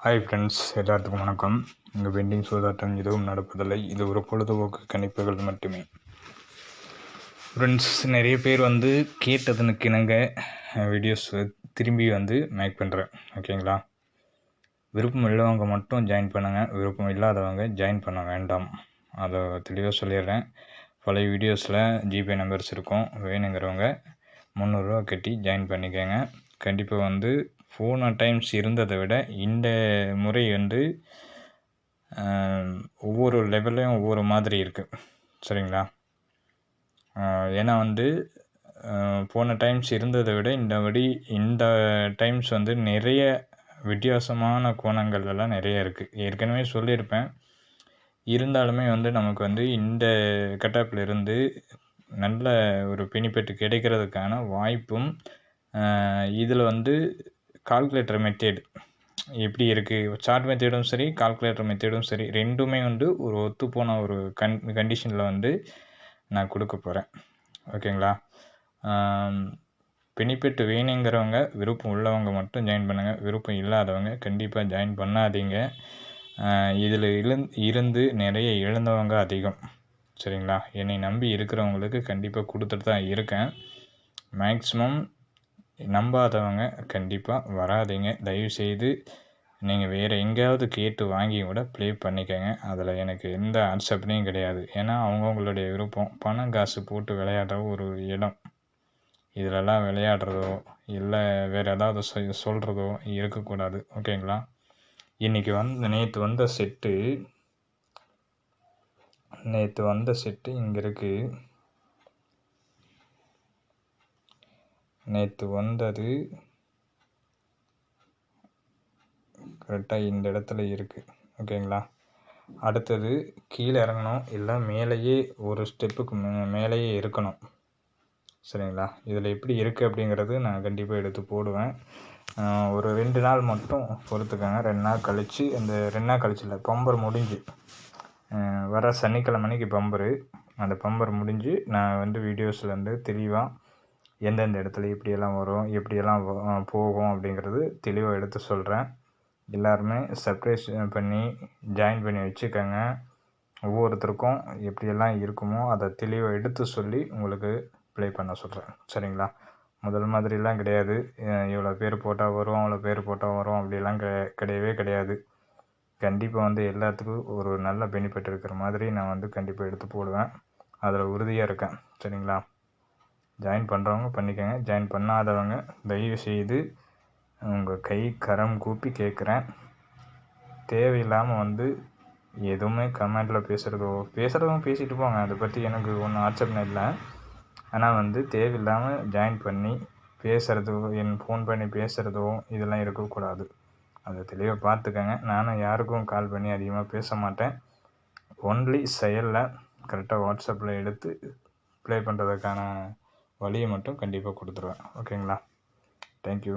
Hi friends, எல்லாத்துக்கும் வணக்கம். இங்கே பெண்டிங் சூதாட்டம் எதுவும் நடப்பதில்லை. இது ஒரு பொழுதுபோக்கு கணிப்புகள் மட்டுமே. ஃப்ரெண்ட்ஸ், நிறைய பேர் கேட்டதுனுக்கு இணங்க வீடியோஸ் திரும்பி மேக் பண்ணுறேன். ஓகேங்களா? விருப்பம் உள்ளவங்க மட்டும் ஜாயின் பண்ணுங்கள். விருப்பம் இல்லாதவங்க ஜாயின் பண்ண வேண்டாம். அதை தெளிவாக சொல்லிடுறேன். பழைய வீடியோஸில் ஜிபே நம்பர்ஸ் இருக்கும். வேணுங்கிறவங்க 300 ரூபா கட்டி ஜாயின் பண்ணிக்கோங்க. கண்டிப்பாக போன டைம்ஸ் இருந்ததை விட இந்த முறை ஒவ்வொரு லெவல்லையும் ஒவ்வொரு மாதிரி இருக்குது. சரிங்களா? ஏன்னா போன டைம்ஸ் இருந்ததை விட இந்த டைம்ஸ் நிறைய வித்தியாசமான கோணங்கள் எல்லாம் நிறைய இருக்குது. ஏற்கனவே சொல்லியிருப்பேன். இருந்தாலுமே நமக்கு இந்த கட்டப்பில் இருந்து நல்ல ஒரு பெனிஃபிட் கிடைக்கிறதுக்கான வாய்ப்பும் இதில் கால்குலேட்டர் மெத்தேட் எப்படி இருக்குது, சார்ட் மெத்தேடும் சரி, கால்குலேட்டர் மெத்தேடும் சரி, ரெண்டுமே ஒரு ஒத்துப்போன ஒரு கண்டிஷனில் நான் கொடுக்க போகிறேன். ஓகேங்களா? பெனிஃபிட் வேணுங்கிறவங்க, விருப்பம் உள்ளவங்க மட்டும் ஜாயின் பண்ணுங்கள். விருப்பம் இல்லாதவங்க கண்டிப்பாக ஜாயின் பண்ணாதீங்க. இதில் இருந்து நிறைய இழந்தவங்க அதிகம். சரிங்களா? என்னை நம்பி இருக்கிறவங்களுக்கு கண்டிப்பாக கொடுத்துட்டு தான் இருக்கேன். மேக்ஸிமம் நம்பாதவங்க கண்டிப்பாக வராதிங்க. தயவுசெய்து நீங்கள் வேறு எங்கேயாவது கேட்டு வாங்கி கூட ப்ளே பண்ணிக்கோங்க. அதில் எனக்கு எந்த ஆட்சேபனையும் கிடையாது. ஏன்னா அவங்கவுங்களுடைய விருப்பம். பணம் காசு போட்டு விளையாடுற ஒரு இடம். இதிலெல்லாம் விளையாடுறதோ இல்லை வேறு ஏதாவது சொல்கிறதோ இருக்கக்கூடாது. ஓகேங்களா? இன்றைக்கி நேற்று வந்த செட்டு இங்கே இருக்குது. நேற்று வந்தது கரெக்டாக இந்த இடத்துல இருக்குது. ஓகேங்களா? அடுத்தது கீழே இறங்கணும், இல்லை மேலேயே ஒரு ஸ்டெப்புக்கு மேலேயே இருக்கணும். சரிங்களா? இதில் எப்படி இருக்குது அப்படிங்கிறது நான் கண்டிப்பாக எடுத்து போடுவேன். ஒரு 2 நாள் மட்டும் பொறுத்துக்கங்க. 2 நாள் கழித்து, இந்த 2 நாள் கழிச்சு இல்லை, பம்பர் முடிஞ்சு வர சனிக்கிழமைக்கு பம்பரு. அந்த பம்பர் முடிஞ்சு நான் வீடியோஸில் தெளிவாக எந்தெந்த இடத்துல எப்படியெல்லாம் வரும், எப்படியெல்லாம் போகும் அப்படிங்கிறது தெளிவாக எடுத்து சொல்கிறேன். எல்லாருமே சர்ப்ரைஸ் பண்ணி ஜாயின் பண்ணி வச்சுக்கோங்க. ஒவ்வொருத்தருக்கும் எப்படியெல்லாம் இருக்குமோ அதை தெளிவாக எடுத்து சொல்லி உங்களுக்கு ப்ளே பண்ண சொல்கிறேன். சரிங்களா? முதல் மாதிரிலாம் கிடையாது. இவ்வளோ பேர் போட்டால் வரும், அவ்வளோ பேர் போட்டால் வரும், அப்படிலாம் கிடையவே கிடையாது. கண்டிப்பாக எல்லாத்துக்கும் ஒரு நல்ல பெனிஃபிட் இருக்கிற மாதிரி நான் கண்டிப்பாக எடுத்து போடுவேன். அதில் உறுதியாக இருக்கேன். சரிங்களா? ஜாயின் பண்ணுறவங்க பண்ணிக்கோங்க. ஜாயின் பண்ணாதவங்க தயவுசெய்து உங்கள் கை கரம் கூப்பி கேட்குறேன். தேவையில்லாமல் எதுவுமே கமெண்டில் பேசுகிறதும் பேசிட்டு போங்க. அதை பற்றி எனக்கு ஒன்றும் ஆட்சேபனை இல்லை. ஆனால் தேவையில்லாமல் ஜாயின் பண்ணி பேசுகிறதோ, ஃபோன் பண்ணி பேசுகிறதோ இதெல்லாம் இருக்கக்கூடாது. அதை தெளிவாக பார்த்துக்கங்க. நானும் யாருக்கும் கால் பண்ணி அதிகமாக பேச மாட்டேன். ஒன்லி செயலில் கரெக்டாக வாட்ஸ்அப்பில் எடுத்து ப்ளே பண்ணுறதுக்கான வழியை மட்டும் கண்டிப்பாக கொடுத்துருவேன். ஓகேங்களா? தேங்க்யூ.